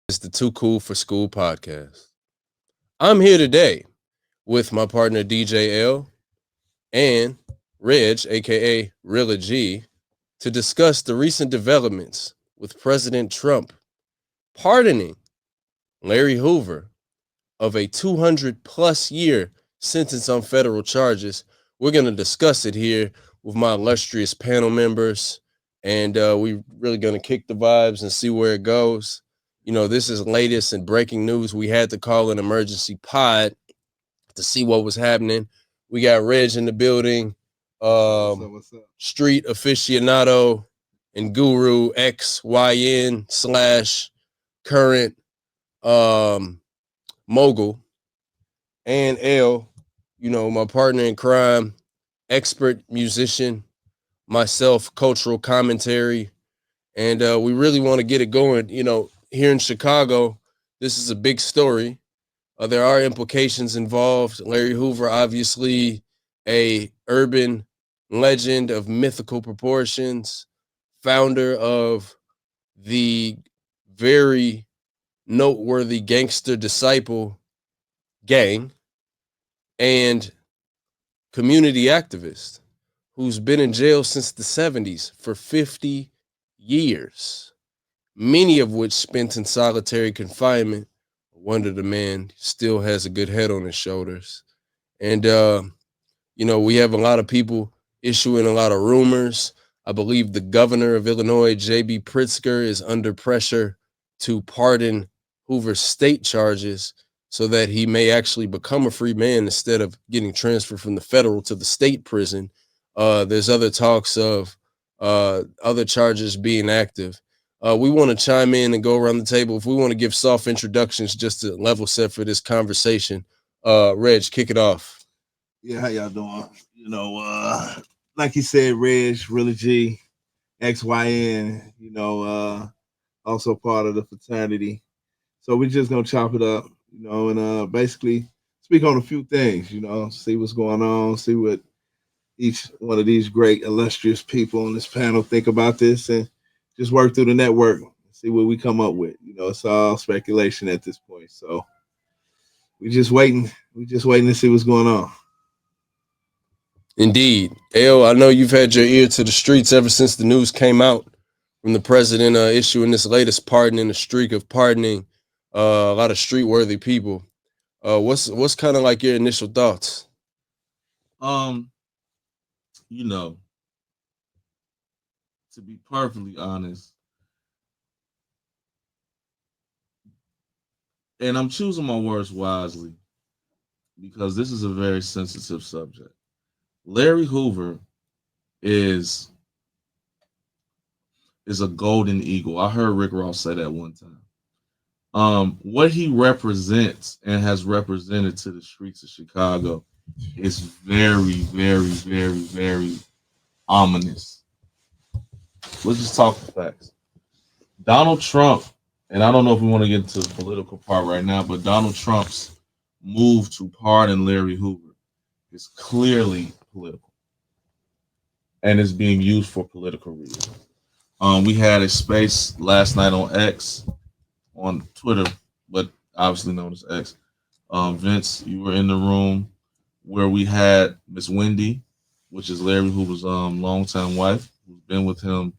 It's the Too Cool for School podcast. I'm here today with my partner DJ L and Reg, aka Rilla G, to discuss the recent developments with President Trump pardoning Larry Hoover of a 200 plus year sentence on federal charges. We're going to discuss it here with my illustrious panel members, and we really going to kick the vibes and see where it goes. You know, this is latest and breaking news. We had to call an emergency pod to see what was happening. We got Reg in the building, What's up? street aficionado and guru XYN slash current mogul, and L, you know, my partner in crime, expert musician, myself, cultural commentary. And we really want to get it going. You know, here in Chicago, this is a big story. There are implications involved. Larry Hoover, obviously a urban legend of mythical proportions, founder of the very noteworthy Gangster Disciple gang, and community activist who's been in jail since the 70s for 50 years, many of which spent in solitary confinement. No wonder the man still has a good head on his shoulders. And, you know, we have a lot of people issuing a lot of rumors. I believe the governor of Illinois, J.B. Pritzker, is under pressure to pardon Hoover's state charges so that he may actually become a free man instead of getting transferred from the federal to the state prison. There's other talks of other charges being active. We want to chime in and go around the table. If we want to give soft introductions just to level set for this conversation, Reg, kick it off. Yeah, how y'all doing? Like you said, Reg, Really G, XYN, also part of the fraternity. So we're just gonna chop it up, and basically speak on a few things, see what's going on, see what each one of these great illustrious people on this panel think about this, and just work through the network, see what we come up with. It's all speculation at this point. So we just waiting. We just waiting to see what's going on. Indeed. L, I know you've had your ear to the streets ever since the news came out from the president issuing this latest pardon in a streak of pardoning a lot of street-worthy people. What's kind of like your initial thoughts? Um, you know, to be perfectly honest, and I'm choosing my words wisely because this is a very sensitive subject. Larry Hoover is is a golden eagle. I heard Rick Ross say that one time. What he represents and has represented to the streets of Chicago is very, very, very, very ominous. Let's just talk the facts. Donald Trump, and I don't know if we want to get into the political part right now, but Donald Trump's move to pardon Larry Hoover is clearly political and is being used for political reasons. We had a space last night on X, on Twitter, but obviously known as X. Vince, you were in the room where we had Miss Wendy, which is Larry Hoover's longtime wife, who's been with him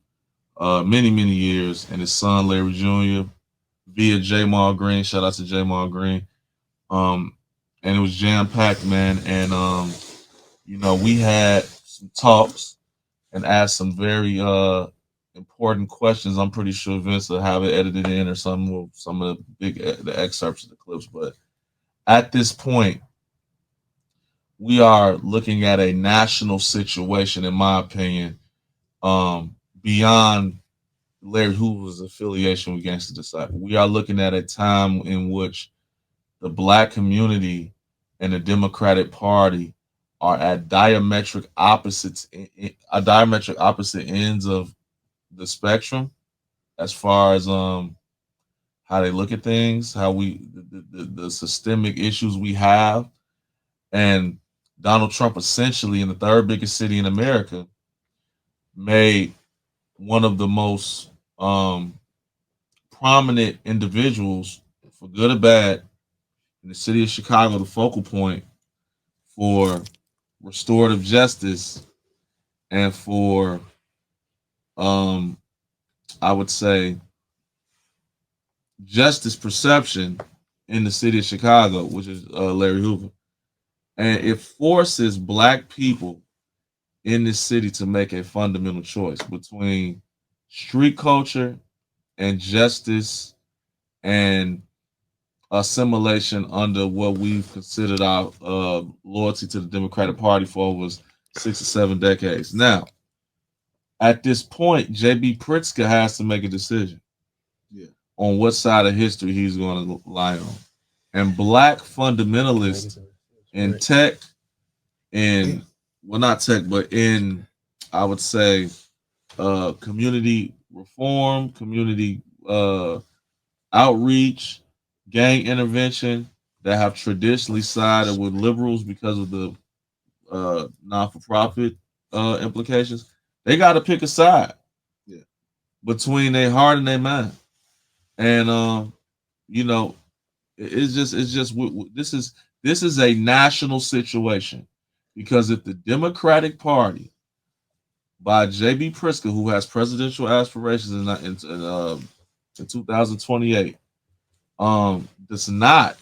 many, many years, and his son Larry Jr. via J. Mal Green. Shout out to J. Mal Green. And it was jam packed, man. And we had some talks and asked some very important questions. I'm pretty sure Vince will have it edited in or some of the excerpts of the clips. But at this point, we are looking at a national situation, in my opinion, beyond Larry Hoover's affiliation with Gangster Disciples. We are looking at a time in which the black community and the Democratic Party are at diametric opposite ends of the spectrum as far as how they look at things, how the systemic issues we have, and Donald Trump essentially in the third biggest city in America made one of the most prominent individuals, for good or bad, in the city of Chicago, the focal point for restorative justice and for, um, I would say, justice perception in the city of Chicago, which is Larry Hoover. And it forces black people in this city to make a fundamental choice between street culture and justice and assimilation under what we've considered our loyalty to the Democratic Party for over 6 or 7 decades. Now, at this point, J.B. Pritzker has to make a decision on what side of history he's going to lie on. And black fundamentalists in tech, in well, not tech, but in, I would say, community reform, community outreach, gang intervention, that have traditionally sided with liberals because of the non-for-profit implications. They got to pick a side between their heart and their mind. And you know, this is a national situation, because if the Democratic Party by J.B. Pritzker, who has presidential aspirations in 2028, does not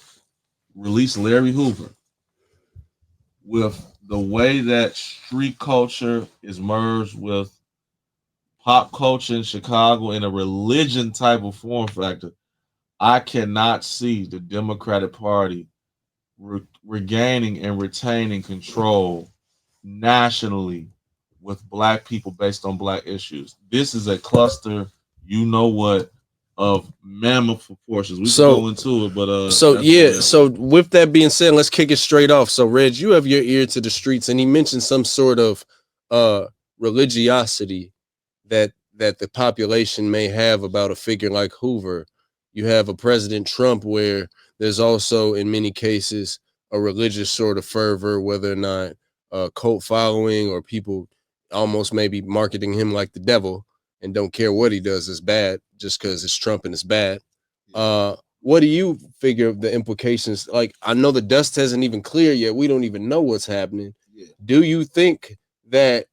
release Larry Hoover, with the way that street culture is merged with pop culture in Chicago in a religion type of form factor, I cannot see the Democratic Party regaining and retaining control nationally with black people based on black issues. This is a cluster, you know what, of mammoth proportions. We can go into it, but so with that being said, let's kick it straight off. So Reg, you have your ear to the streets, and he mentioned some sort of religiosity that the population may have about a figure like Hoover. You have a President Trump where there's also, in many cases, a religious sort of fervor, whether or not cult following or people almost maybe marketing him like the devil and don't care what he does is bad just because it's Trump and it's bad. What do you figure of the implications? Like, I know the dust hasn't even cleared yet. We don't even know what's happening. Do you think that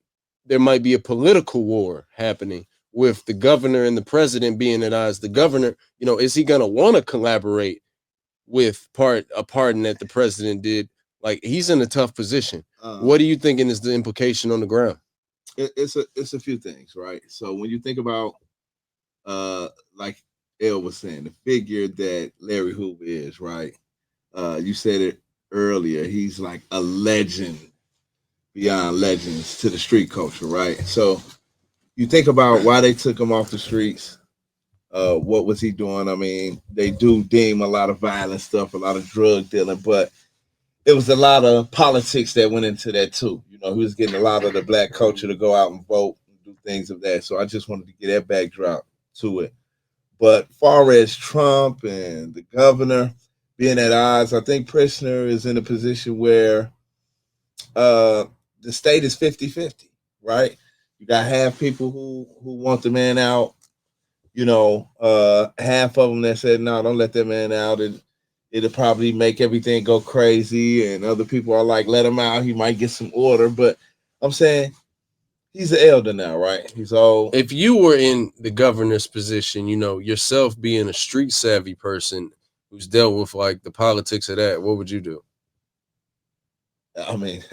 there might be a political war happening with the governor and the president being at odds? The governor, is he going to want to collaborate with a pardon that the president did? Like, he's in a tough position. What do you thinking is the implication on the ground? It's a few things, right? So when you think about, like El was saying, the figure that Larry Hoover is, right? You said it earlier. He's like a legend beyond legends to the street culture, right? So you think about why they took him off the streets. What was he doing? I mean, they do deem a lot of violent stuff, a lot of drug dealing, but it was a lot of politics that went into that too. He was getting a lot of the black culture to go out and vote and do things of that. So I just wanted to get that backdrop to it. But far as Trump and the governor being at odds, I think Pritzker is in a position where the state is 50-50, right? You got half people who want the man out, half of them that said, no, don't let that man out. It'll probably make everything go crazy. And other people are like, let him out. He might get some order. But I'm saying he's an elder now, right? He's old. If you were in the governor's position, yourself being a street savvy person who's dealt with like the politics of that, what would you do? I mean,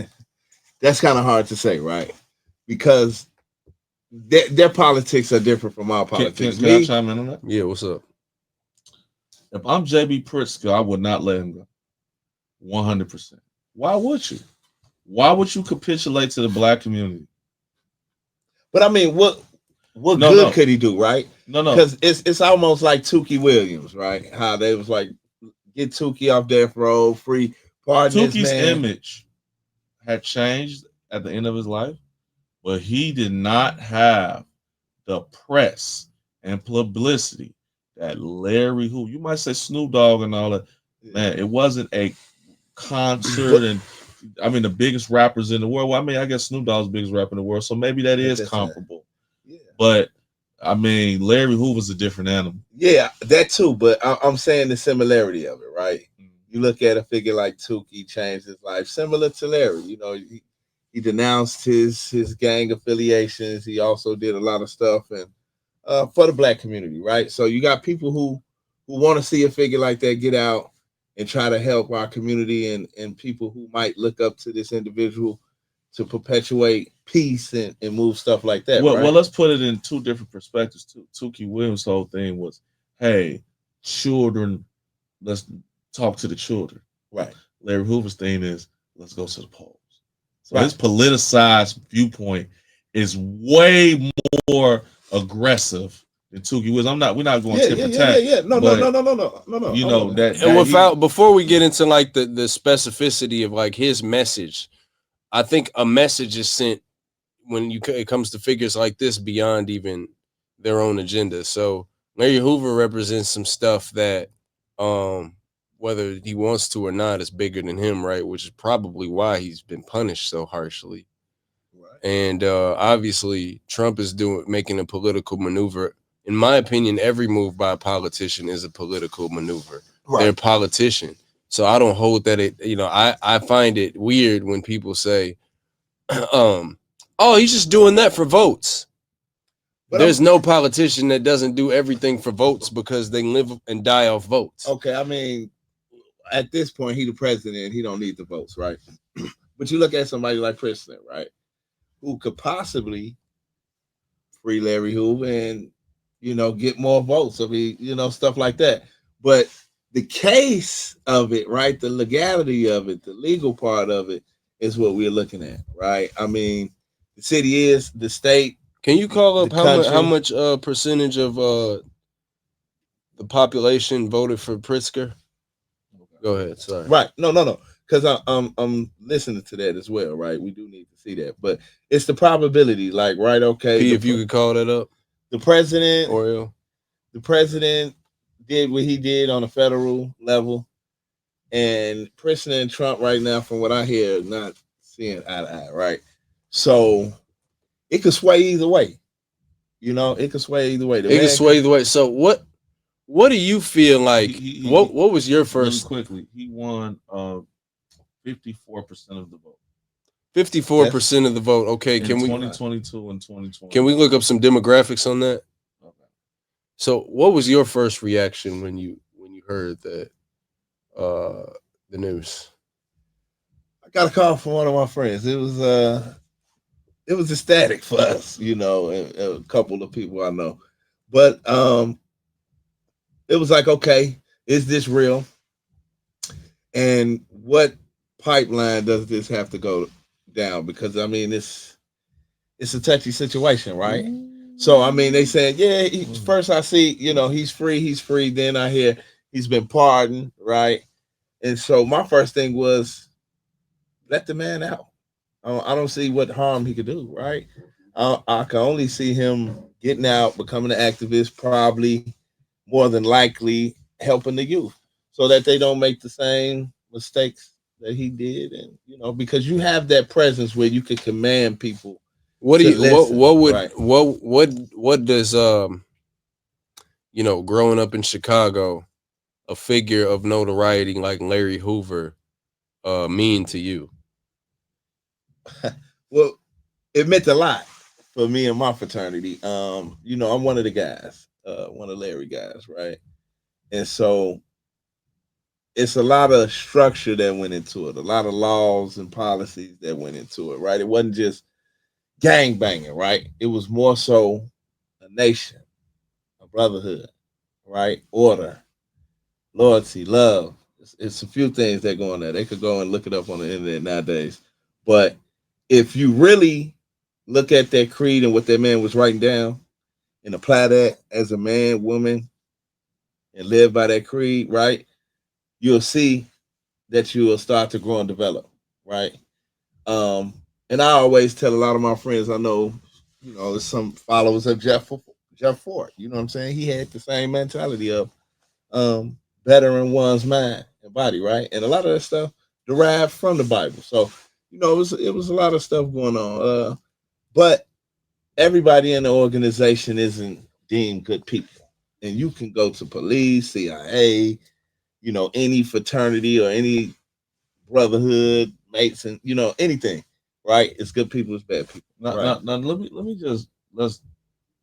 that's kind of hard to say, right? Because their politics are different from our politics. Can I chime in on that? Yeah, what's up? If I'm J.B. Pritzker, I would not let him go. 100%. Why would you? Why would you capitulate to the black community? But I mean, what good could he do, right? No. Because it's almost like Tukey Williams, right? How they was like, get Tukey off death row, free pardon. Tukey's image had changed at the end of his life, but he did not have the press and publicity that Larry, who you might say Snoop Dogg and all that, man, it wasn't a concert. And I mean, the biggest rappers in the world. Well, I mean, I guess Snoop Dogg's the biggest rapper in the world, so maybe that is comparable. Yeah. But I mean, Larry Hoover's a different animal. Yeah, that too. But I'm saying the similarity of it, right? Mm. You look at a figure like Tukey changed his life, similar to Larry. You know, he denounced his gang affiliations. He also did a lot of stuff and for the black community, right? So you got people who want to see a figure like that get out and try to help our community and people who might look up to this individual to perpetuate peace and move stuff like that, Well, right? let's put it in two different perspectives. Too. Tukey Williams' whole thing was, hey, children, let's talk to the children. Right. Larry Hoover's thing is, let's go to the polls. So Right. his politicized viewpoint is way more aggressive than Tukey Williams. We're not going tit for tat. No. You know that And without before we get into like the specificity of like his message, I think a message is sent when it comes to figures like this beyond even their own agenda. So Larry Hoover represents some stuff that whether he wants to or not is bigger than him, right? Which is probably why he's been punished so harshly. Right. And obviously Trump is making a political maneuver. In my opinion, every move by a politician is a political maneuver. Right. They're a politician. So I don't hold that I find it weird when people say, oh, he's just doing that for votes. But there's no politician that doesn't do everything for votes because they live and die off votes. Okay, I mean, at this point, he the president. He don't need the votes, right? But you look at somebody like President, right, who could possibly free Larry Hoover and get more votes. I mean, stuff like that. But the case of it, right, the legality of it, the legal part of it is what we're looking at, right? I mean, the city is the state. Can you call up how much percentage of the population voted for Pritzker? Go ahead. Sorry. Right. No. Because I'm listening to that as well, right? We do need to see that, but it's the probability, like, right? Okay. If you could call that up, the president, Oriel. The president did what he did on a federal level, and President Trump right now, from what I hear, not seeing eye to eye, right? So it could sway either way. It could sway either way. It could sway either way. So what do you feel like? What was your first? Really quickly, he won 54% of the vote. 54% of the vote. Okay, can we 2022 and 2020? Can we look up some demographics on that? Okay. So what was your first reaction when you heard that the news? I got a call from one of my friends. It was ecstatic for us, and a couple of people I know. But it was like, okay, is this real? And what pipeline does this have to go down? Because I mean, it's a touchy situation, right? So I mean, they said, yeah. First, I see, he's free. Then I hear he's been pardoned, right? And so my first thing was, let the man out. I don't see what harm he could do, right? I can only see him getting out, becoming an activist, probably more than likely helping the youth so that they don't make the same mistakes that he did. And, because you have that presence where you can command people. What do you, what does, growing up in Chicago, a figure of notoriety like Larry Hoover mean to you? Well, it meant a lot for me and my fraternity. I'm one of the guys, one of Larry guys, right? And so it's a lot of structure that went into it, a lot of laws and policies that went into it, right? It wasn't just gang banging, right? It was more so a nation, a brotherhood, right? Order, loyalty, love. It's a few things that go on there. They could go and look it up on the internet nowadays. But if you really look at that creed and what that man was writing down and apply that as a man, woman, and live by that creed, right, you'll see that you will start to grow and develop, right? And I always tell a lot of my friends, I know, there's some followers of Jeff Ford. You know what I'm saying? He had the same mentality of bettering one's mind and body, right? And a lot of that stuff derived from the Bible. So, it was a lot of stuff going on. But everybody in the organization isn't deemed good people. And you can go to police, CIA, any fraternity or any brotherhood, mates, and anything, right? It's good people, it's bad people. Right. Now, let's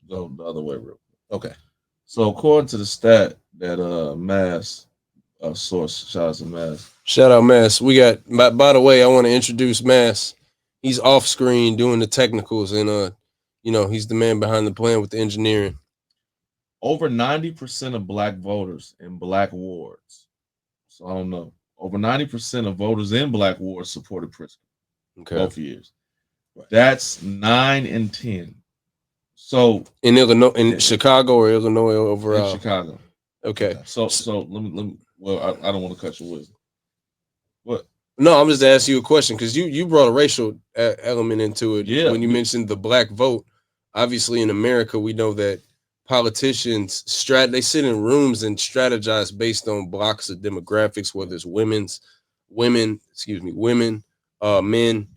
go the other way real quick. Okay. So according to the stat that Mass source, shout out to Mass. Shout out Mass. We got by the way, I want to introduce Mass. He's off screen doing the technicals and he's the man behind the plan with the engineering. Over 90% of black voters in black wards. So I don't know. Over 90% of voters in black wards supported Pritzker. Okay. Both years. Right. That's 9 and 10. So in Illinois, in Chicago or Illinois overall? In Chicago. Okay. So let me. Well, I don't want to cut your wisdom. What? No, I'm just asking you a question because you brought a racial element into it. Yeah. When you mentioned the black vote, obviously in America we know that politicians they sit in rooms and strategize based on blocks of demographics, whether it's women, men,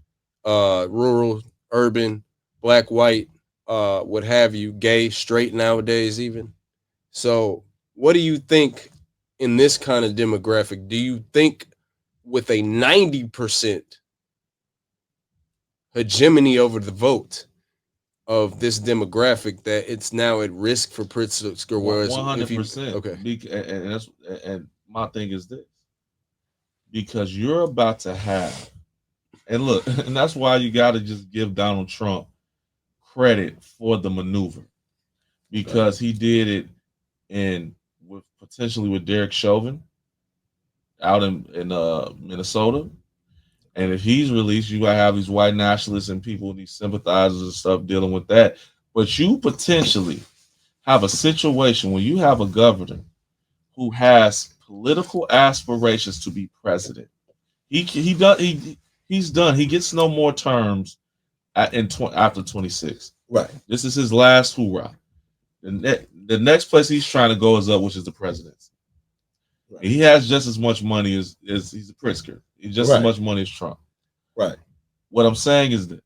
rural, urban, black, white, what have you, gay, straight nowadays even. So what do you think in this kind of demographic? Do you think with a 90% hegemony over the vote of this demographic that it's now at risk for Pritzker? Whereas 100%. Okay. And my thing is this. Because you're about to have, and look, and that's why you got to just give Donald Trump credit for the maneuver, because he did it potentially with Derek Chauvin out in Minnesota. And if he's released, you gotta have these white nationalists and people, these sympathizers and stuff dealing with that. But you potentially have a situation where you have a governor who has political aspirations to be president. He's done. He gets no more terms after 26. Right. This is his last hoorah. The next place he's trying to go is up, which is the presidency. Right. He has just as much money as he's a Pritzker. He's just as much money as Trump. Right. What I'm saying is this.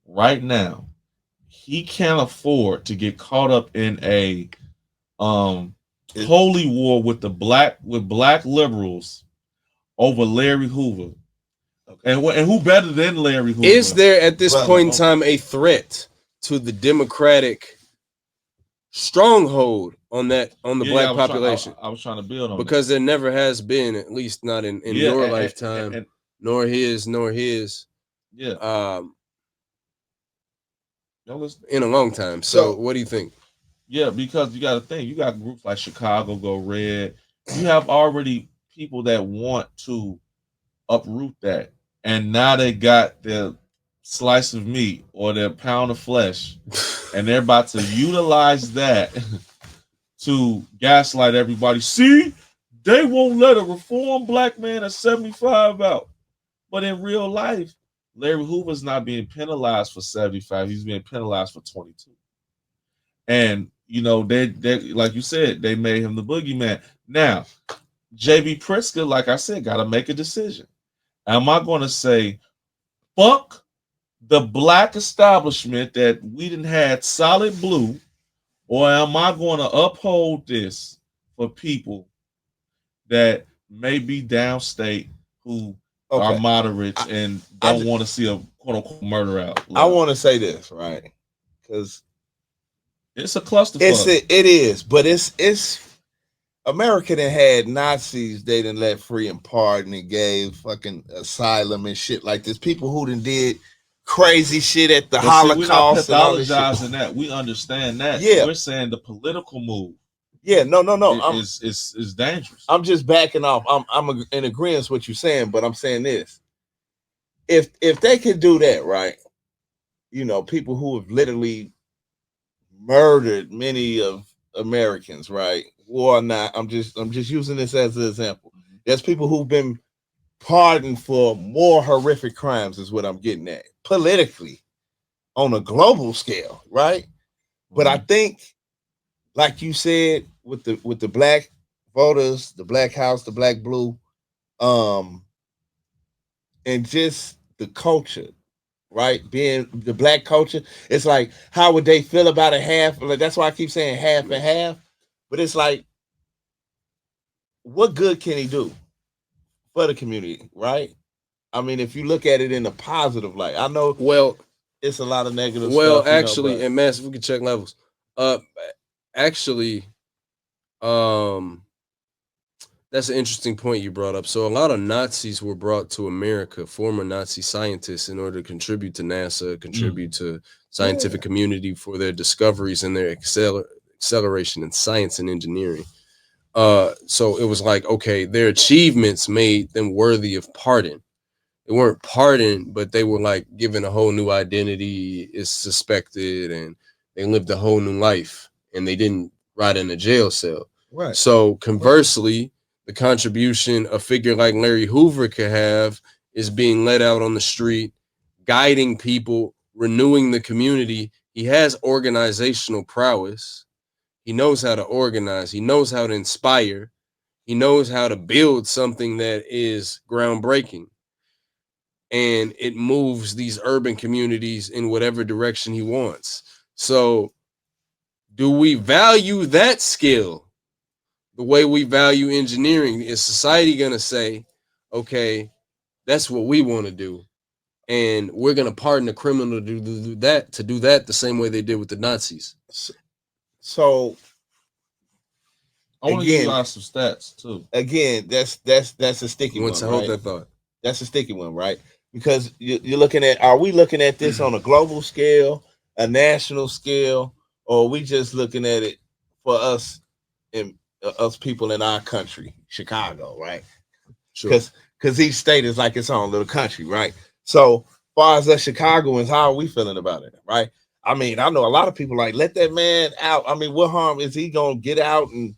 Right now, he can't afford to get caught up in a holy war with black liberals over Larry Hoover. Okay. And who better than Larry Hoover? Is there at this point in time a threat to the Democratic stronghold on the black population? I was trying to build on because there never has been, at least not in your lifetime, nor his. Yeah. In a long time. So what do you think? Yeah, because you got to think, you got groups like Chicago Go Red. You have already people that want to uproot that, and now they got their slice of meat or their pound of flesh, and they're about to utilize that to gaslight everybody. See, they won't let a reformed black man at 75 out. But in real life, Larry Hoover's not being penalized for 75. He's being penalized for 22. And, they like you said, they made him the boogeyman. Now, J.B. Pritzker, like I said, got to make a decision. Am I going to say, fuck the black establishment that we done had solid blue, or am I going to uphold this for people that may be downstate who are moderates and don't want to see a quote unquote murder out? I want to say this, right? Because it's a clusterfuck. It is, but it's America that had Nazis they didn't let free and pardon and gave fucking asylum and shit like this. People who done did crazy shit at the Holocaust. We're not pathologizing that. We understand that. Yeah. We're saying the political move. Yeah, no. Is dangerous. I'm just backing off. I'm in agreement with what you're saying, but I'm saying this. If they could do that, right? People who have literally murdered many of Americans, right? War or not, I'm just using this as an example. There's people who've been pardoned for more horrific crimes, is what I'm getting at. Politically, on a global scale, right? But I think, like you said, with the black voters, the black house, the black blue, and just the culture, right? Being the black culture, it's like how would they feel about it? Half. Like, that's why I keep saying half and half. But it's like, what good can he do for the community, right? I mean, if you look at it in a positive light, I know Well, it's a lot of negative stuff, actually, but and Mass, if we can check levels. Uh, actually, um, that's an interesting point you brought up. So a lot of Nazis were brought to America, former Nazi scientists, in order to contribute to NASA, contribute to scientific community for their discoveries and their acceleration in science and engineering. So it was like, okay, their achievements made them worthy of pardon. They weren't pardoned, but they were like given a whole new identity, is suspected, and they lived a whole new life, and they didn't rot in a jail cell. right. So conversely, the contribution a figure like Larry Hoover could have is being let out on the street, guiding people, renewing the community. He has organizational prowess. He knows how to organize. He knows how to inspire. He knows how to build something that is groundbreaking, and it moves these urban communities in whatever direction he wants. So, do we value that skill the way we value engineering? Is society going to say, okay, that's what we want to do, and we're going to pardon a criminal to do that the same way they did with the Nazis? So I want to give you again, guys some stats too. again, that's a sticky Once one, I hold right? that thought. That's a sticky one, right? Because you're looking at, are we looking at this on a global scale, a national scale, or are we just looking at it for us in us people in our country, Chicago, right? Sure. Because each state is like its own little country, right? So far as us Chicagoans, how are we feeling about it, right? I mean, I know a lot of people like, let that man out. I mean, what harm is he gonna get out and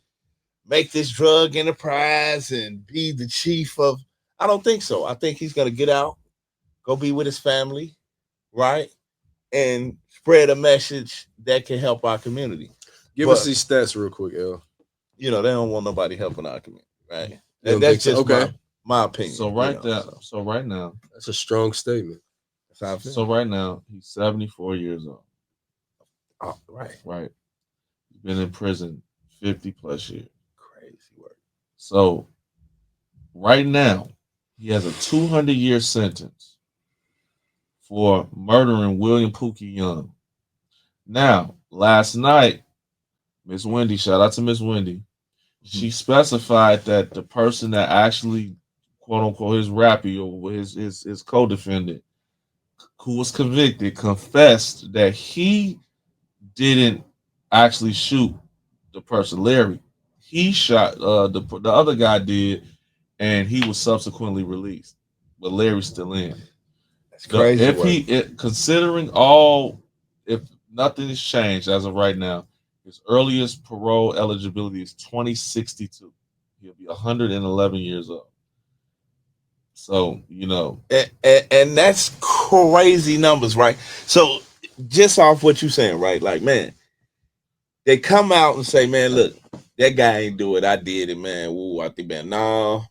make this drug enterprise and be the chief of? I don't think so. I think he's gonna get out, go be with his family, right? And spread a message that can help our community. Give But us these stats real quick, L. they don't want nobody helping our community, right? You And don't think that's so? just Okay. my opinion. So right now, That's a strong statement. that's how I feel. so right now, he's 74 years old. Oh, right. Right, he's been in prison 50 plus years. Crazy work. So right now, he has a 200-year sentence for murdering William Pookie Young. Now, last night, Miss Wendy, shout out to Miss Wendy, she specified that the person that actually, quote unquote, his rappy or his co-defendant, who was convicted, confessed that he didn't actually shoot the person, Larry. He shot the other guy did, and he was subsequently released, but Larry's still in. That's crazy. Considering all, if nothing has changed as of right now, his earliest parole eligibility is 2062. He'll be 111 years old. So and that's crazy numbers, right? So just off what you're saying, right? Like, man, they come out and say, man, look, that guy ain't do it. I did it, man. Ooh, I think, man, no.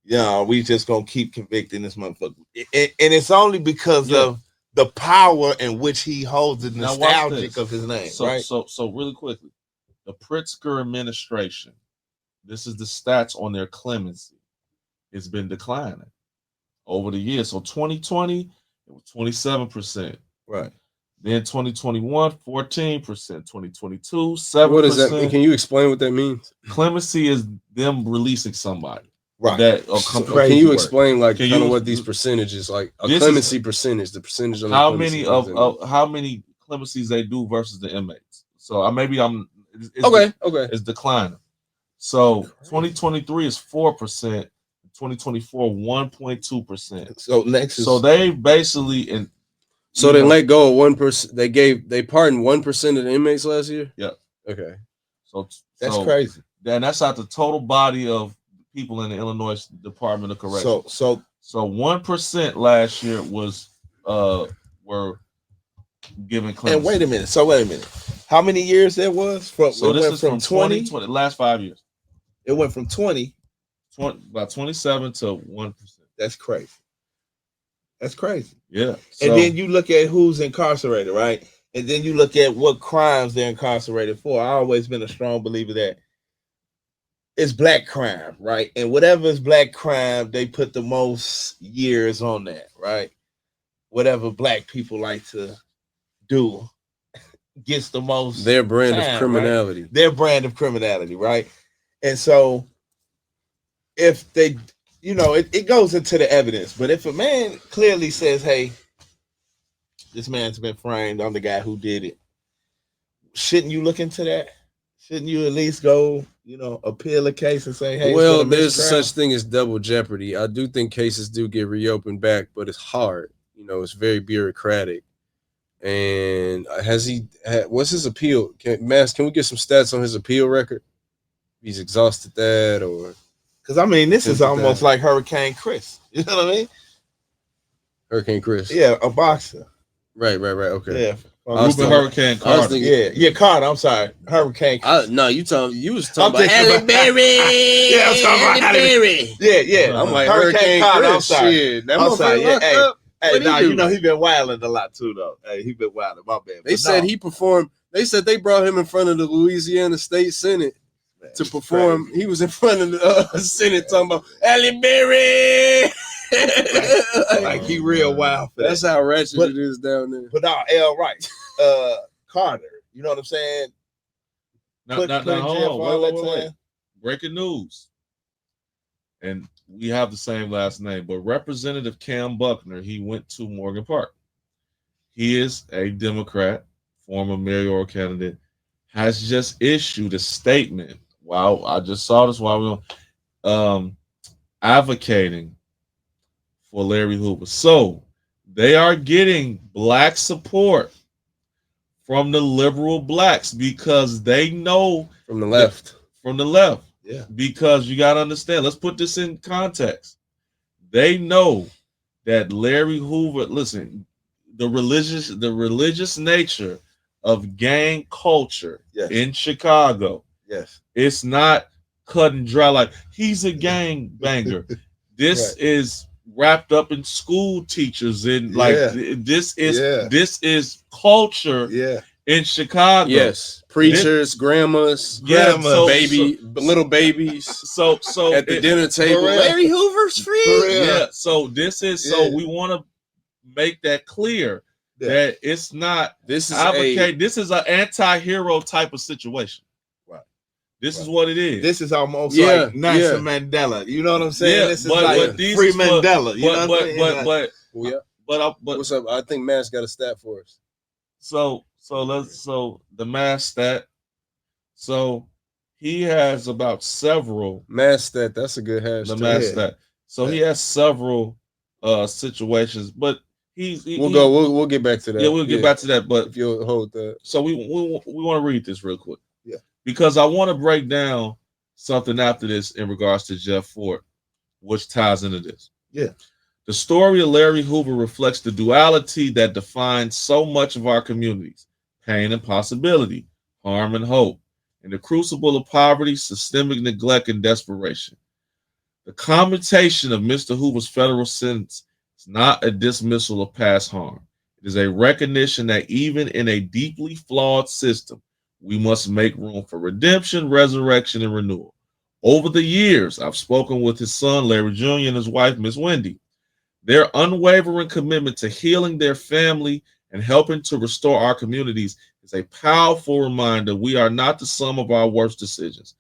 Yeah, we just gonna keep convicting this motherfucker, and it's only because of the power in which he holds the nostalgic of his name, right? So really quickly, the Pritzker administration, this is the stats on their clemency. It's been declining over the years. So 2020, it was 27%. Right. Then 2021, 14%. 2022, 7%. What is that? Can you explain what that means? Clemency is them releasing somebody. Right. Can you explain what these percentages, like a clemency percentage, the percentage of how many how many clemencies they do versus the inmates? So it's declining. So 2023 is 4%. 2024 1.2%. So they basically they let go of 1%. They pardoned 1% of the inmates last year. Yeah. Okay. So that's crazy. And that's out the total body of people in the Illinois Department of Corrections. So 1% last year was were given clemency. And wait a minute. How many years that was? From 2020, last 5 years. It went from 20 about 27 to 1%. That's crazy. That's crazy. Yeah. And then you look at who's incarcerated, right? And then you look at what crimes they're incarcerated for. I've always been a strong believer that it's black crime, right? And whatever is black crime, they put the most years on that, right? Whatever black people like to do gets the most their brand time, of criminality. Right? Their brand of criminality, right? And so if they, it goes into the evidence. But if a man clearly says, hey, this man's been framed, I'm the guy who did it, shouldn't you look into that? Shouldn't you at least go, appeal a case and say, hey, well, there's such thing as double jeopardy. I do think cases do get reopened back, but it's hard. It's very bureaucratic. And what's his appeal? Can we get some stats on his appeal record? He's exhausted that, or because this is almost like Hurricane Chris. You know what I mean? Hurricane Chris. Yeah, a boxer. Right. Okay. Yeah. Hurricane Carter. Yeah, Carter. I'm sorry, Hurricane. No, you was talking about Halle Berry. Yeah, I'm talking about Halle Berry. Yeah. I'm like Hurricane Carter. I'm sorry. Shit. I'm sorry. Yeah, hey, he been wilding a lot too, though. Hey, he been wilding. My bad. They said he performed. They said they brought him in front of the Louisiana State Senate to perform. Crazy. He was in front of the Senate talking about Halle Berry. like he real wild for that. That's how ratchet it is down there. But now, right. Carter, you know what I'm saying? Wait. Breaking news. And we have the same last name, but Representative Cam Buckner, he went to Morgan Park. He is a Democrat, former mayoral candidate, has just issued a statement. Wow, I just saw this while we were advocating for Larry Hoover. So they are getting black support from the liberal blacks because they know from the left. Yeah. Because you got to understand, let's put this in context. They know that Larry Hoover, listen, the religious nature of gang culture in Chicago. Yes. It's not cut and dry like he's a gang banger. This is wrapped up in school teachers and this is culture in Chicago. Yes. Preachers, grandmas, little babies. So at the dinner table, Larry Hoover's free. Yeah. So this is so we want to make that clear that it's not. This is an anti-hero type of situation. Right. This is what it is. This is almost like Nelson Mandela. You know what I'm saying? This is like free Mandela. But what's up? I think Matt's got a stat for us. So the mass stat. So he has about several mass stat. That's a good hashtag. The mass stat. So he has several situations, but we'll get back to that. Yeah, we'll get back to that. But if you'll hold that. So we want to read this real quick. Yeah. Because I want to break down something after this in regards to Jeff Fort, which ties into this. Yeah. The story of Larry Hoover reflects the duality that defines so much of our communities: pain and possibility, harm and hope, and the crucible of poverty, systemic neglect, and desperation. The commutation of Mr. Hoover's federal sentence is not a dismissal of past harm. It is a recognition that even in a deeply flawed system, we must make room for redemption, resurrection, and renewal. Over the years, I've spoken with his son, Larry Jr., and his wife, Miss Wendy. Their unwavering commitment to healing their family and helping to restore our communities is a powerful reminder we are not the sum of our worst decisions.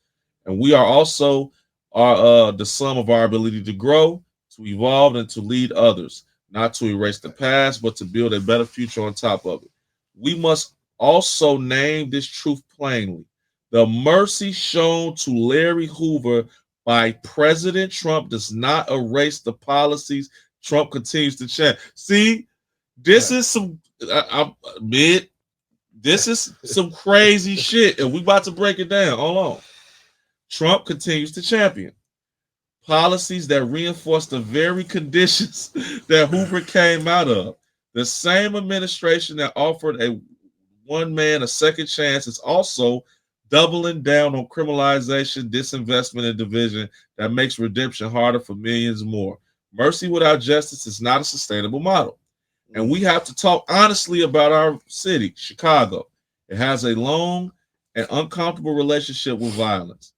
And we are also the sum of our ability to grow, to evolve, and to lead others, not to erase the past, but to build a better future on top of it. We must also name this truth plainly. The mercy shown to Larry Hoover by President Trump does not erase the policies Trump continues to change. See, this is some this is some crazy shit, and we about to break it down. Hold on. Trump continues to champion policies that reinforce the very conditions that Hoover came out of. The same administration that offered one man a second chance is also doubling down on criminalization, disinvestment, and division that makes redemption harder for millions more. Mercy without justice is not a sustainable model. And we have to talk honestly about our city, Chicago. It has a long and uncomfortable relationship with violence.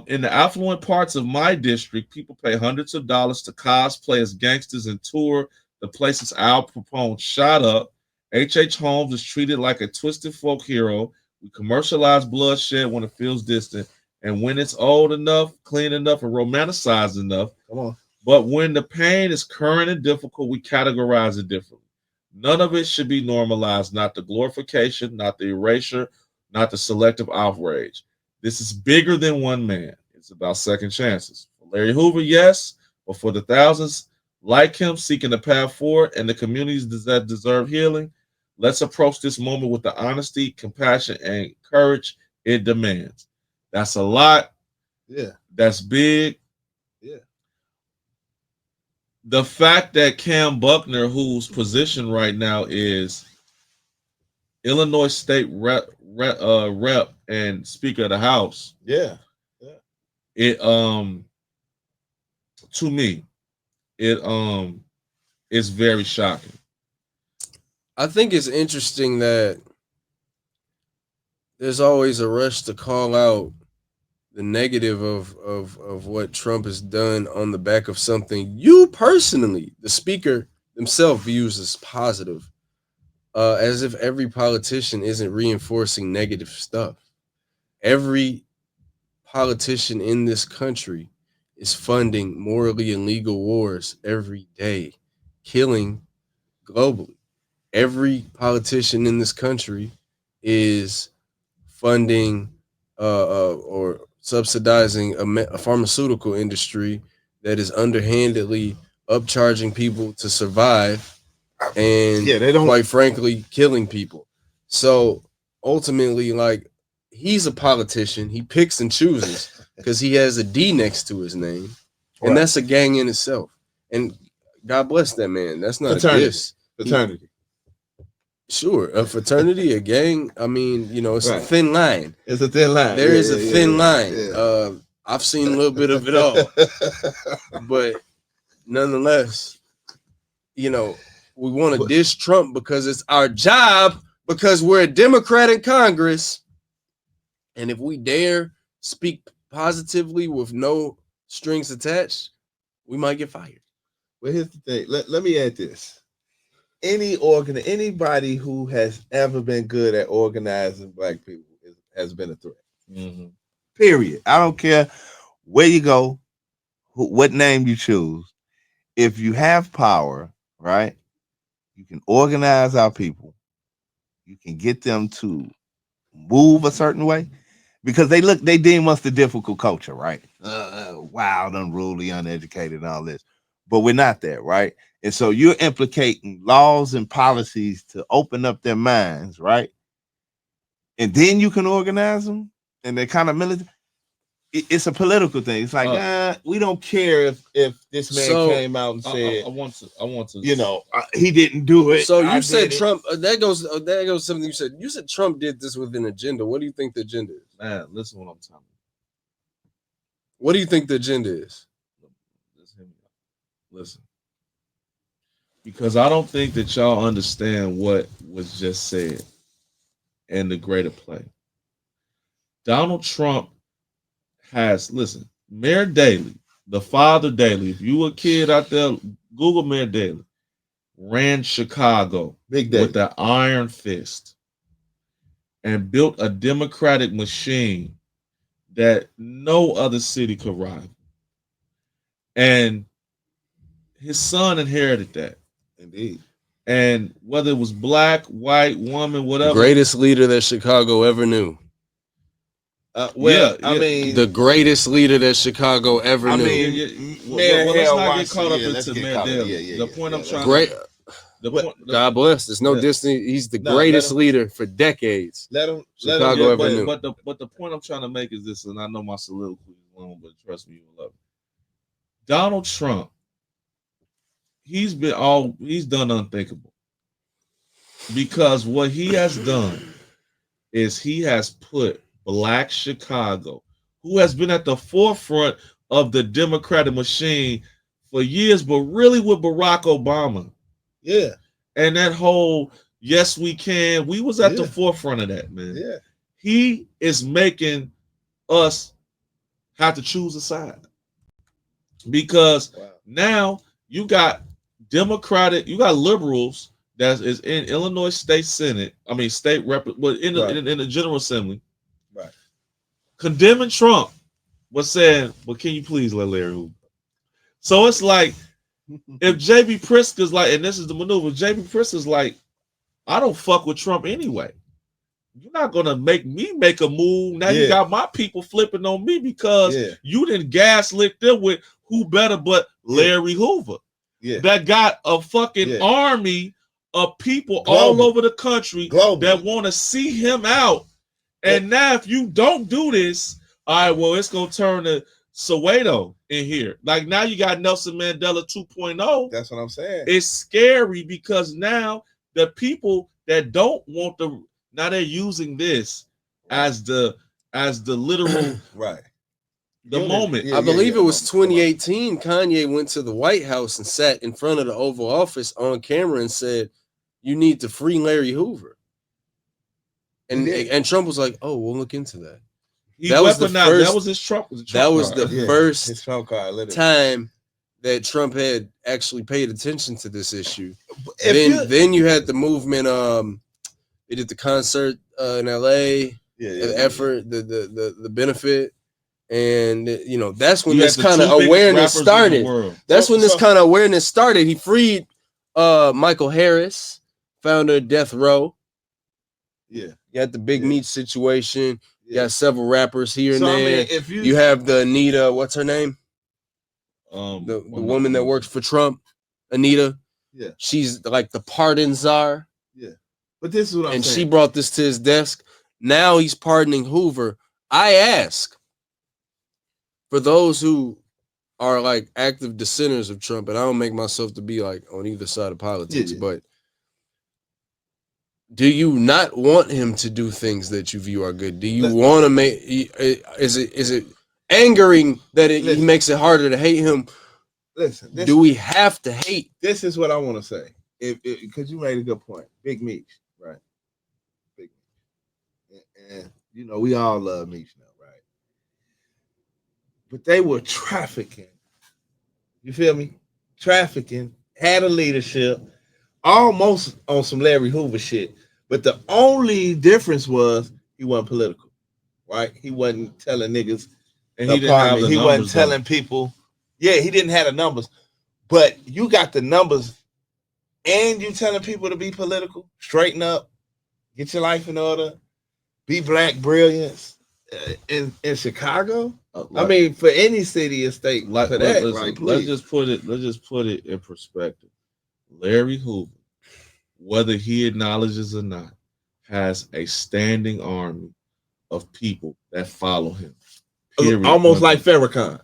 In the affluent parts of my district, people pay hundreds of dollars to cosplay as gangsters and tour the places Al Capone shot up. H. Holmes is treated like a twisted folk hero. We commercialize bloodshed when it feels distant, and when it's old enough, clean enough, and romanticized enough. Come on. But when the pain is current and difficult, we categorize it differently. None of it should be normalized, not the glorification, not the erasure, not the selective outrage. This is bigger than one man. It's about second chances. For Larry Hoover, yes, but for the thousands like him seeking the path forward and the communities that deserve healing, let's approach this moment with the honesty, compassion, and courage it demands. That's a lot. Yeah. That's big. Yeah. The fact that Cam Buckner, whose position right now is Illinois State rep and Speaker of the House, Yeah. it to me, it is very shocking. I think it's interesting that there's always a rush to call out the negative of what Trump has done on the back of something you personally, the speaker himself, views as positive, as if every politician isn't reinforcing negative stuff. Every politician in this country is funding morally illegal wars every day, killing globally. Every politician in this country is funding or subsidizing a pharmaceutical industry that is underhandedly upcharging people to survive and Yeah, they don't. quite frankly killing people. So ultimately, like, he's a politician. He picks and chooses because he has a D next to his name, and Right. that's a gang in itself. And God bless that man. That's not Fraternity. a diss. Fraternity. Sure, a fraternity, a gang. I mean, it's Right. a thin line. It's a thin line. There is a thin line. Yeah. I've seen a little bit of it all, but nonetheless, we want to diss Trump because it's our job, because we're a Democrat in Congress, and if we dare speak positively with no strings attached, we might get fired. Well, here's the thing. Let me add this. Anybody who has ever been good at organizing black people has been a threat. Mm-hmm. Period. I don't care where you go, what name you choose. If you have power, right, you can organize our people. You can get them to move a certain way because they deem us the difficult culture, right? Wild, unruly, uneducated, and all this. But we're not that, right? And so you're implicating laws and policies to open up their minds, right? And then you can organize them, and they're kind of militant. It's a political thing. It's like, we don't care if this man came out and said, I want to. He didn't do it. So you said Trump. That goes something you said. You said Trump did this with an agenda. What do you think the agenda is? Man, listen what I'm telling you. What do you think the agenda is? Listen. Because I don't think that y'all understand what was just said and the greater play. Donald Trump listen, Mayor Daley, the father Daley, if you a kid out there, Google Mayor Daley, ran Chicago with the iron fist and built a democratic machine that no other city could rival. And his son inherited that. Indeed. And whether it was black, white, woman, whatever. Greatest leader that Chicago ever knew. I mean, the greatest leader that Chicago ever knew. Let's not get caught up into Mayor Daley. The point I'm trying to God bless. There's no distance. He's the greatest leader for decades. Chicago ever knew. But the point I'm trying to make is this, and I know my soliloquy is long, but trust me, you will love it. Donald Trump, he's done unthinkable. Because what he has done is he has put Black Chicago, who has been at the forefront of the Democratic machine for years, but really with Barack Obama. Yeah. And that whole yes, we can. We was at the Yeah. forefront of that, man. Yeah. He is making us have to choose a side. Because now you got you got liberals that is in Illinois State Senate, I mean state rep, but in the General Assembly, right, condemning Trump, but saying, "Well, can you please let Larry Hoover?" So it's like if J.B. Pritzker's like, and this is the maneuver, J.B. Pritzker's like, I don't fuck with Trump anyway. You're not gonna make me make a move. Now you got my people flipping on me because you didn't gaslit them with who better but Larry Hoover. That got a fucking army of people all over the country that want to see him out. And now if you don't do this, all right, well, it's gonna turn to Soweto in here. Like now you got Nelson Mandela 2.0. That's what I'm saying. It's scary because now the people that don't want the now they're using this as the literal the moment. I believe it was 2018. Kanye went to the White House and sat in front of the Oval Office on camera and said, "You need to free Larry Hoover." And Trump was like, "Oh, we'll look into that." That was the first. That was his Trump. That was the first his Trump card, time that Trump had actually paid attention to this issue. Then you had the movement. They did the concert in LA. The effort, the benefit. And you know that's when this kind of awareness started. That's when this kind of awareness started. He freed Michael Harris, founder of Death Row. Yeah, you had the Big Meat situation. You got several rappers here and there. I mean, if you have the Anita, what's her name? The woman that works for Trump, Anita. Yeah, she's like the pardon czar. Yeah, but this is what I'm saying. And she brought this to his desk. Now he's pardoning Hoover. I ask. For those who are like active dissenters of Trump, and I don't make myself to be like on either side of politics, but do you not want him to do things that you view are good? Do you want to make? Is it angering that he makes it harder to hate him? Listen, do we have to hate? This is what I want to say. Because you made a good point. Big Meech, right? Big Meech, and you know we all love Meech now. But they were trafficking. You feel me? Trafficking, had a leadership, almost on some Larry Hoover shit. But the only difference was he wasn't political, right? He wasn't telling niggas, and he wasn't telling people. Yeah, he didn't have the numbers. But you got the numbers, and you telling people to be political, straighten up, get your life in order, be black brilliance in Chicago. I mean, for any city or state, let's just put it in perspective. Larry Hoover, whether he acknowledges or not, has a standing army of people that follow him. Period. Almost like Farrakhan.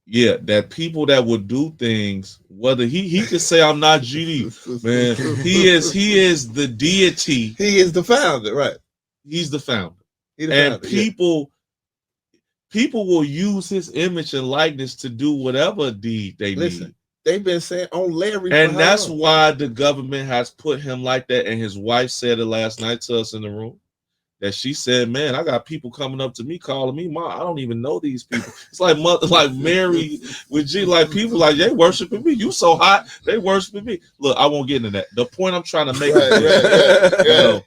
Yeah, that people that would do things, whether he could say I'm not GD, man. He is the deity. He is the founder, right? He's the founder. People will use his image and likeness to do whatever deed they need. They've been saying on Larry, and that's why the government has put him like that. And his wife said it last night to us in the room that she said, "Man, I got people coming up to me calling me mom. I don't even know these people. It's like Mary with G. Like people like they worshiping me. You so hot, they worshiping me. Look, I won't get into that. The point I'm trying to make is,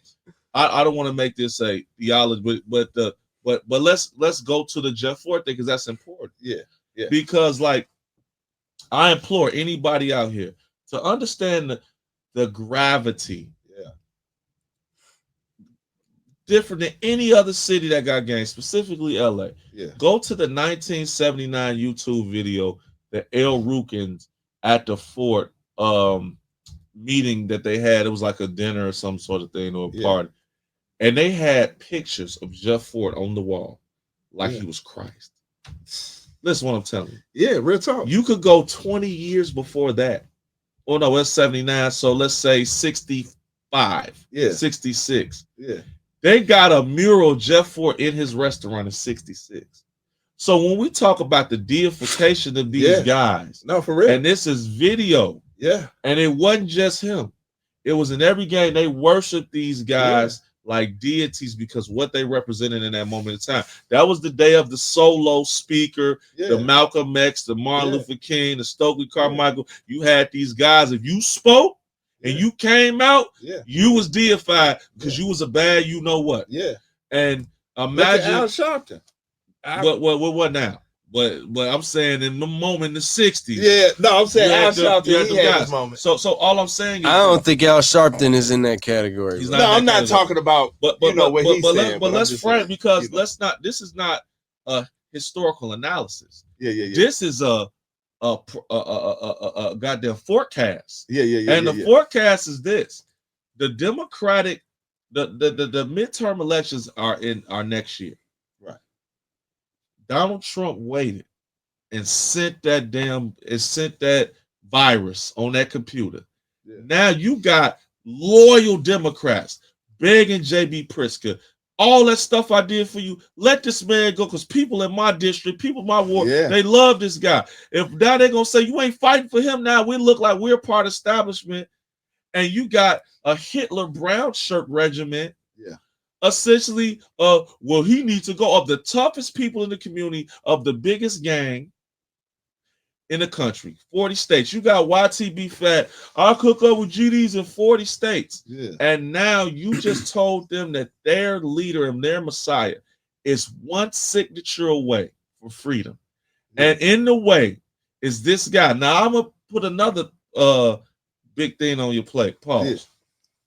I don't want to make this a theology, but let's go to the Jeff Ford thing because that's important. Yeah. Because like I implore anybody out here to understand the gravity. Different than any other city that got gangs, specifically LA. Yeah. Go to the 1979 YouTube video, the El Rukins at the fort meeting that they had. It was like a dinner or some sort of thing or a party. And they had pictures of Jeff Ford on the wall like he was Christ. Listen what I'm telling you. Yeah, real talk. You could go 20 years before that. Oh, no, it's 79. So let's say 65. 66. Yeah. They got a mural of Jeff Ford in his restaurant in 66. So when we talk about the deification of these guys, no, for real, and this is video, and it wasn't just him. It was in every game. They worshiped these guys like deities because what they represented in that moment in time. That was the day of the solo speaker, the Malcolm X, the Martin Luther King, the Stokely Carmichael. You had these guys. If you spoke and you came out, you was deified because you was a bad you know what. And imagine Al Sharpton. What now? But I'm saying in the moment in the 60s. Yeah, no, I'm saying Al Sharpton, he had his moment. So all I'm saying is I don't think Al Sharpton is in that category. No, I'm not talking about what he's saying. But let's frame because let's not. This is not a historical analysis. This is a goddamn forecast. And the forecast is this: the Democratic, the midterm elections are next year. Donald Trump waited and sent that virus on that computer. Now you got loyal Democrats begging JB Pritzker, all that stuff I did for you, let this man go, because people in my district, people in my ward, they love this guy. If now they're gonna say you ain't fighting for him, now we look like we're part of establishment, and you got a Hitler brown shirt regiment. Essentially, well, he needs to go of the toughest people in the community, of the biggest gang in the country, 40 states. You got YTB Fat. I'll cook up with GDs in 40 states. And now you just told them that their leader and their messiah is one signature away for freedom. And in the way is this guy. Now I'm gonna put another big thing on your plate. Pause.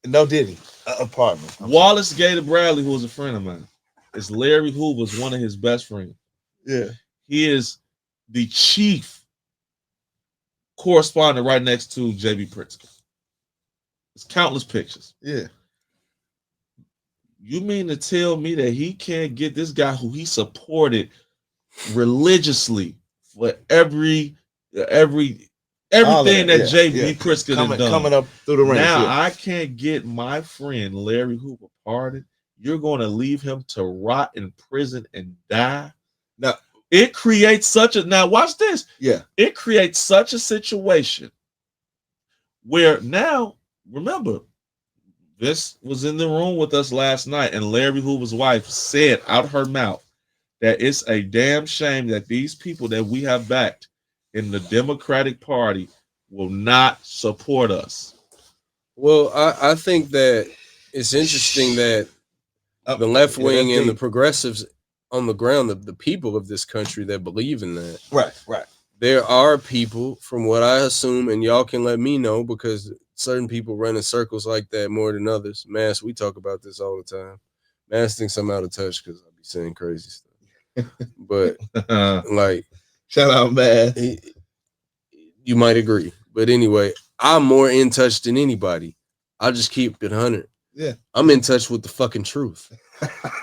No Diddy. Apartment. Wallace Gator Bradley, who was a friend of mine, is Larry Hoover's one of his best friends. He is the chief correspondent right next to JB Pritzker. It's countless pictures. You mean to tell me that he can't get this guy who he supported religiously for everything that JB Pritzker has done coming up through the ranks? Now I can't get my friend Larry Hoover pardoned. You're going to leave him to rot in prison and die? Now it creates now watch this. It creates such a situation where now, remember, this was in the room with us last night, and Larry Hoover's wife said out her mouth that it's a damn shame that these people that we have backed in the Democratic Party will not support us. Well, I think that it's interesting that the left wing and the progressives on the ground, the people of this country that believe in that. Right. There are people, from what I assume, and y'all can let me know, because certain people run in circles like that more than others. Mass, we talk about this all the time. Mass thinks I'm out of touch because I be saying crazy stuff. But like, shout out, man. You might agree. But anyway, I'm more in touch than anybody. I'll just keep it 100. I'm in touch with the fucking truth.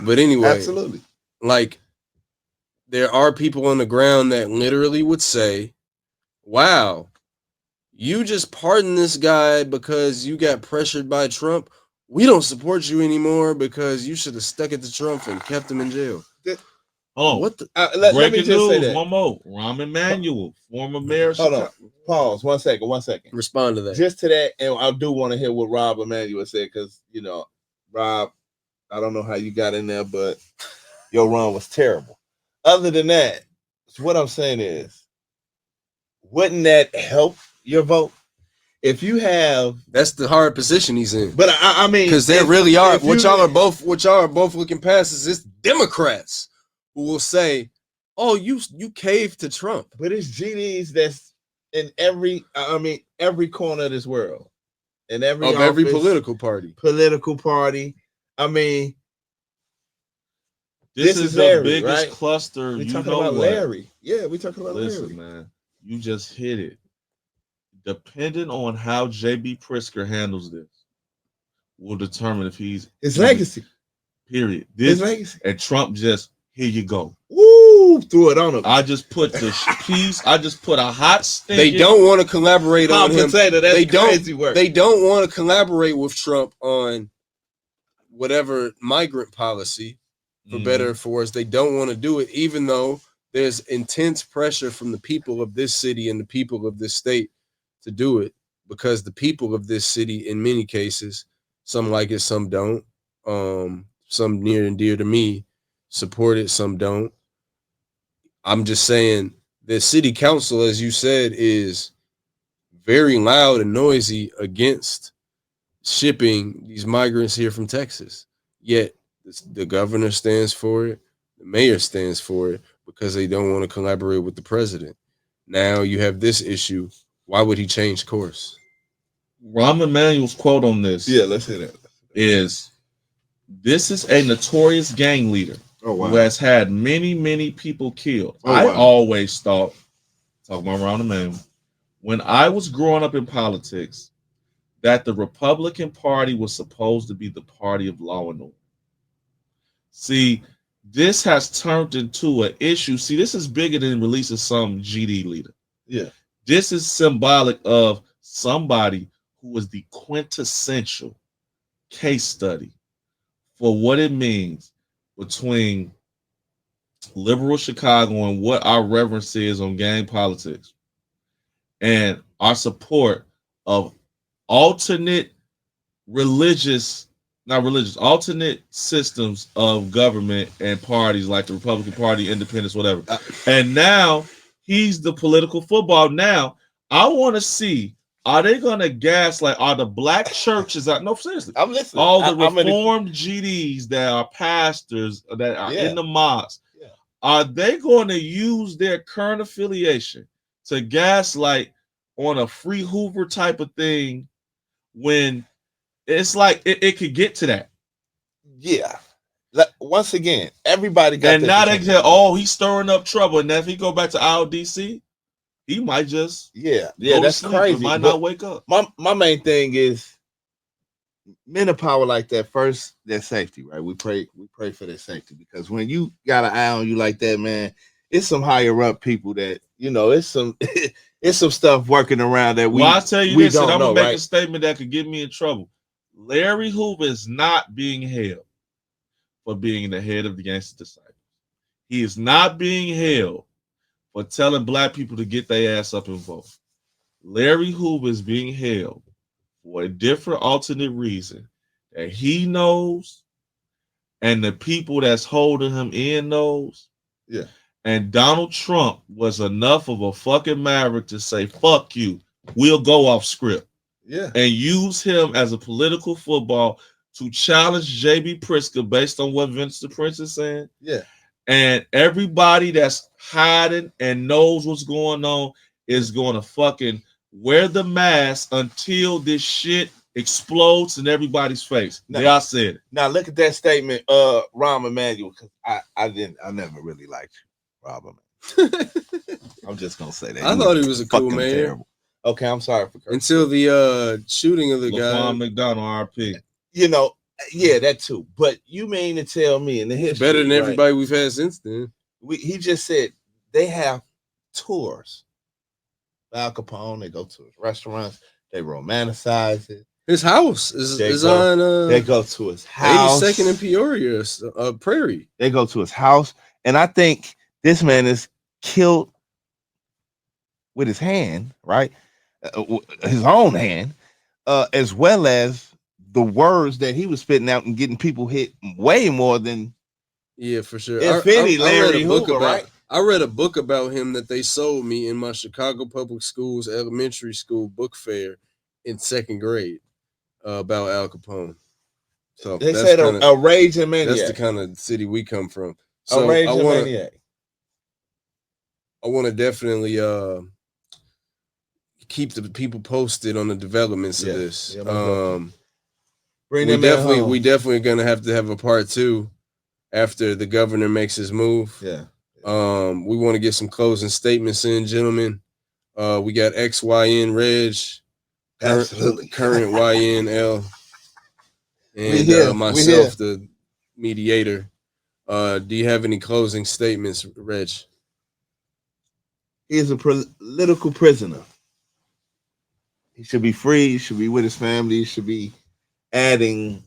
But anyway, absolutely. Like, there are people on the ground that literally would say, wow, you just pardoned this guy because you got pressured by Trump. We don't support you anymore because you should have stuck it to Trump and kept him in jail. What the? Let me just say that. One more. Rahm Emanuel, former mayor. Hold on. Pause. 1 second. 1 second. Respond to that. Just to that, and I do want to hear what Rob Emanuel said, because, Rob, I don't know how you got in there, but your run was terrible. Other than that, what I'm saying is, wouldn't that help your vote? If you have, that's the hard position he's in. But I mean, because there really are what y'all are both looking past is this Democrats who will say, "Oh, you caved to Trump." But it's GDs that's in every corner of this world, in every political party. I mean, this is Larry, the biggest right? cluster. We talking about Larry. Yeah, we talking about Larry. Listen, man, you just hit it. Depending on how JB Pritzker handles this, will determine if his legacy. Period. His legacy. And Trump just, here you go. Woo! Threw it on him. I just put the piece. I just put a hot stick. They don't want to collaborate on him. They don't. They don't want to collaborate with Trump on whatever migrant policy, for better or for worse. They don't want to do it, even though there's intense pressure from the people of this city and the people of this state to do it, because the people of this city, in many cases, some like it, some don't. Some near and dear to me support it, some don't. I'm just saying the city council, as you said, is very loud and noisy against shipping these migrants here from Texas. Yet the governor stands for it, the mayor stands for it, because they don't want to collaborate with the president. Now you have this issue. Why would he change course? Rahm Emanuel's quote on this Yeah, let's hear that. is, "This is a notorious gang leader who has had many, many people killed. I always thought," talking about Rahm Emanuel, "when I was growing up in politics, that the Republican Party was supposed to be the party of law and order." See, this has turned into an issue. See, this is bigger than releasing some GD leader. Yeah. This is symbolic of somebody who was the quintessential case study for what it means between liberal Chicago and what our reverence is on gang politics, and our support of alternate alternate systems of government and parties like the Republican Party, independents, whatever. And now he's the political football. Now I want to see, are they going to gaslight, are the black churches out? No, seriously. I'm listening. All the reformed GDs that are pastors that are in the mosque, are they going to use their current affiliation to gaslight on a free Hoover type of thing, when it's like it could get to that? Yeah. Once again, everybody got. And now they say, "Oh, he's stirring up trouble," and if he go back to IODC, he might just that's crazy. Might not wake up. My main thing is men of power like that. First, their safety, right? We pray for their safety, because when you got an eye on you like that, man, it's some higher up people that it's some it's some stuff working around that we. Well, I'll tell you this, and I'm gonna make a statement that could get me in trouble. Larry Hoover is not being held for being the head of the Gangster Disciples. He is not being held for telling black people to get their ass up and vote. Larry Hoover is being held for a different alternate reason that he knows, and the people that's holding him in knows. Yeah. And Donald Trump was enough of a fucking maverick to say, "Fuck you, we'll go off script." Yeah. And use him as a political football to challenge JB Pritzker based on what Vince the Prince is saying. Yeah. And everybody that's hiding and knows what's going on is going to fucking wear the mask until this shit explodes in everybody's face. I said it. Now look at that statement, Rahm Emanuel, because I never really liked you, Rahm Emanuel. I'm just gonna say that. I thought he was a cool man. Terrible. Okay, I'm sorry for cursing. Until the shooting of the guy. McDonald, RP. That too. But you mean to tell me in the history, better than everybody we've had since then? He just said they have tours. Al Capone, they go to his restaurants, they romanticize it. His house is on. They go to his house. 82nd and Peoria, Prairie. They go to his house, and I think this man is killed with his hand, right? His own hand, as well as the words that he was spitting out and getting people hit way more than. Yeah, for sure. If any, Larry Hoover, right? I read a book about him that they sold me in my Chicago Public Schools elementary school book fair in second grade about Al Capone. So they said a raging maniac. That's the kind of city we come from. So a raging maniac. I want to definitely keep the people posted on the developments of this. We definitely gonna have to have a part 2 after the governor makes his move. Yeah. We want to get some closing statements in, gentlemen. We got XYN Reg, current YNL, and myself, the mediator. Do you have any closing statements, Reg? He is a political prisoner. He should be free. He should be with his family. He should be adding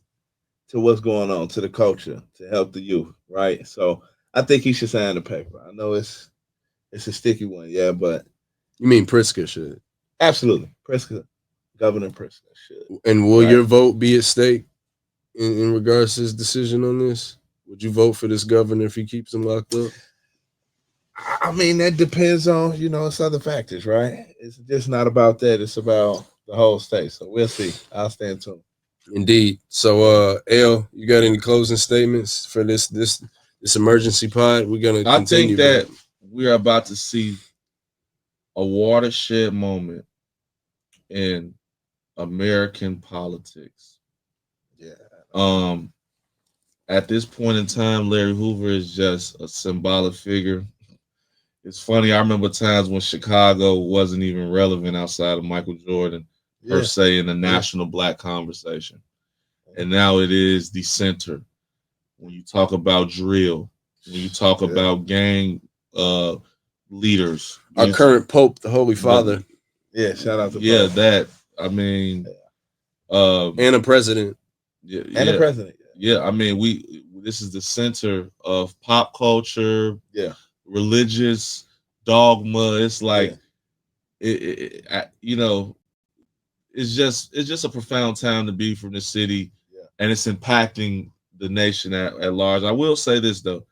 to what's going on, to the culture, to help the youth, right? So I think he should sign the paper. I know it's It's a sticky one, yeah, but You mean Pritzker should? absolutely, Governor Pritzker should. And will Right. your vote be at stake in regards to his decision on this? Would you vote for this governor if he keeps him locked up? I mean, that depends on it's other factors, right? It's just not about that. It's about the whole state. So we'll see. I'll stand tuned. Indeed. So, L, you got any closing statements for this emergency pod? We're gonna I continue. think that we're about to see a watershed moment in American politics. Yeah. At this point in time, Larry Hoover is just a symbolic figure. It's funny. I remember times when Chicago wasn't even relevant outside of Michael Jordan, per se, in the national black conversation. And now it is the center. When you talk about drill, when you talk about gang leaders. Our current Pope, the Holy Father. Yeah, shout out to Pope. That. I mean, and a president. Yeah, and a president. Yeah, I mean, this is the center of pop culture. Yeah. Religious dogma. It's like it's just a profound time to be from the city, and it's impacting the nation at large. I will say this though,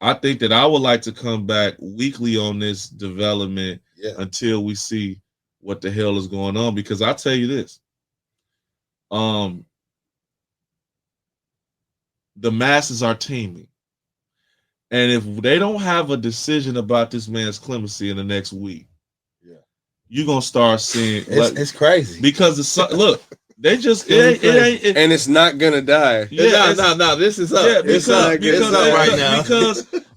I think that I would like to come back weekly on this development until we see what the hell is going on, because I tell you this, the masses are teeming. And if they don't have a decision about this man's clemency in the next week, you're gonna start seeing it's crazy, because look, they just and it's not gonna die. Yeah, no, this is up. Yeah, it's up right now.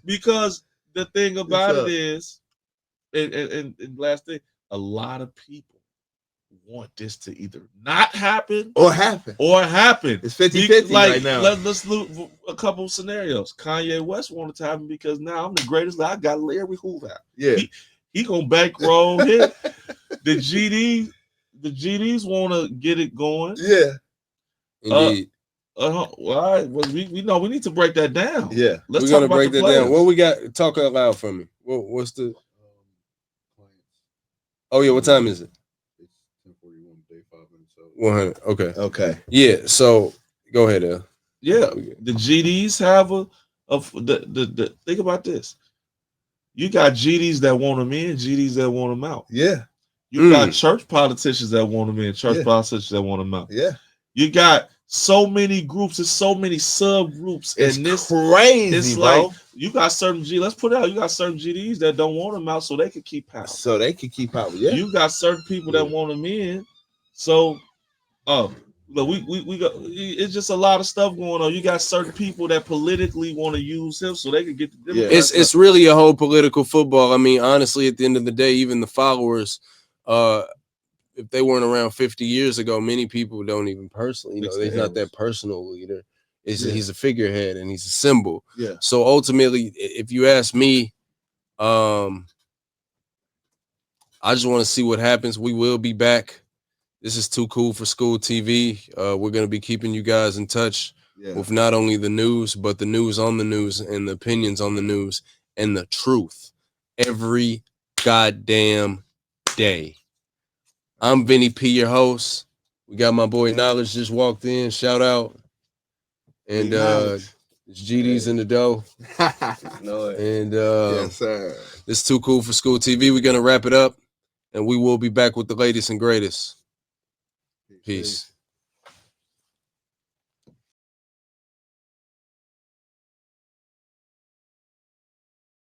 Because the thing about it is, and last thing, a lot of people want this to either not happen or happen. It's 50-50 right now. Let's look a couple of scenarios. Kanye West wanted to happen because now I'm the greatest. I got Larry Hoover. Yeah, he gonna bankroll him. The GDs want to get it going. Yeah, indeed. Well, we know we need to break that down. Yeah, we're gonna break that down. What we got? Talk out loud for me. What's the? Oh yeah, what time is it? 100. Okay. Yeah. So go ahead, L. Yeah, the GDs have the think about this. You got GDs that want them in, GDs that want them out. Yeah. You got church politicians that want them in, church politicians that want them out. Yeah. You got so many groups and so many subgroups. It's and this crazy, it's bro. like you got certain let's put it out. You got certain GDs that don't want them out so they can keep power. Yeah. You got certain people that want them in. So look, we got, it's just a lot of stuff going on. You got certain people that politically want to use him so they can get the Democrats. It's really a whole political football. I mean, honestly, at the end of the day, even the followers, if they weren't around 50 years ago, many people don't even personally, he's not that personal leader. He's a figurehead and he's a symbol. Yeah. So ultimately, if you ask me, I just want to see what happens. We will be back. This is Too Cool for School TV. We're going to be keeping you guys in touch with not only the news, but the news on the news and the opinions on the news and the truth every goddamn day. I'm Vinny P, your host. We got my boy Knowledge just walked in. Shout out. And it's GD's in the dough. And yes, sir. This is Too Cool for School TV. We're going to wrap it up, and we will be back with the latest and greatest. Peace.